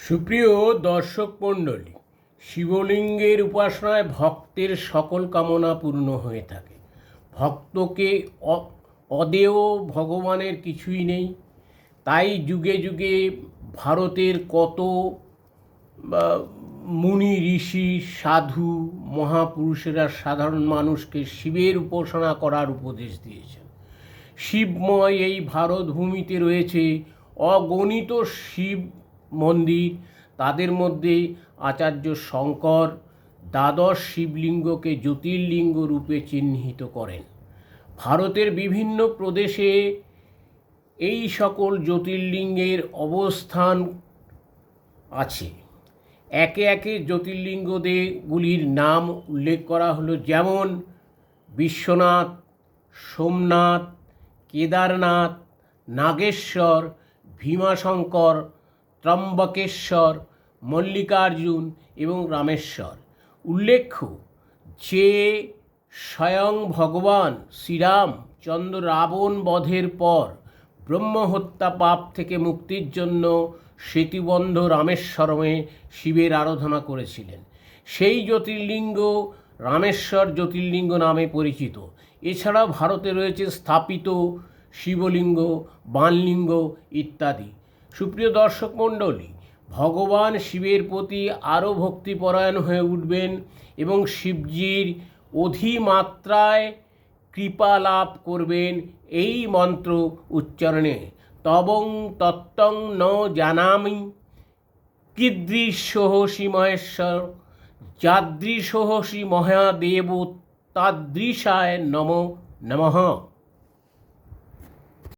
সুপ্রিয় দর্শক মণ্ডলী, শিবলিঙ্গের উপাসনায় ভক্তের সকল কামনা পূর্ণ হয়ে থাকে। ভক্তকে অদেয় ভগবানের কিছুই নেই। তাই যুগে যুগে ভারতের কত মুনি ঋষি সাধু মহাপুরুষেরা সাধারণ মানুষকে শিবের উপাসনা করার উপদেশ দিয়েছেন। শিবময় এই ভারত ভূমিতে রয়েছে অগণিত শিব মন্দির। তাদের মধ্যে আচার্য শঙ্কর দ্বাদশ শিবলিঙ্গকে জ্যোতির্লিঙ্গ রূপে চিহ্নিত করেন। ভারতের বিভিন্ন প্রদেশে এই সকল জ্যোতির্লিঙ্গের অবস্থান আছে। একে একে জ্যোতির্লিঙ্গগুলির নাম উল্লেখ করা হলো, যেমন বিশ্বনাথ, সোমনাথ, কেদারনাথ, নাগেশ্বর, ভীমাশঙ্কর, ত্রম্বকেশ্বর, মল্লিকার্জুন এবং রামেশ্বর। উল্লেখ্য যে স্বয়ং ভগবান শ্রীরামচন্দ্র রাবণ বধের পর ব্রহ্মহত্যা পাপ থেকে মুক্তির জন্য সেতুবন্ধ রামেশ্বরমে শিবের আরাধনা করেছিলেন। সেই জ্যোতির্লিঙ্গ রামেশ্বর জ্যোতির্লিঙ্গ নামে পরিচিত। এছাড়াও ভারতে রয়েছে স্থাপিত শিবলিঙ্গ, বাণলিঙ্গ ইত্যাদি। সুপ্রিয় দর্শক মণ্ডলী, ভগবান শিবের প্রতি আরও ভক্তিপরায়ণ হয়ে উঠবেন এবং শিবজির অধিমাত্রায় কৃপা লাভ করবেন এই মন্ত্র উচ্চারণে। তবং তত্ত্বং ন জানামি কীদৃশোহসি মহেশ্বর, যাদৃশোহসি মহাদেব তাদৃশায় নমো নমঃ।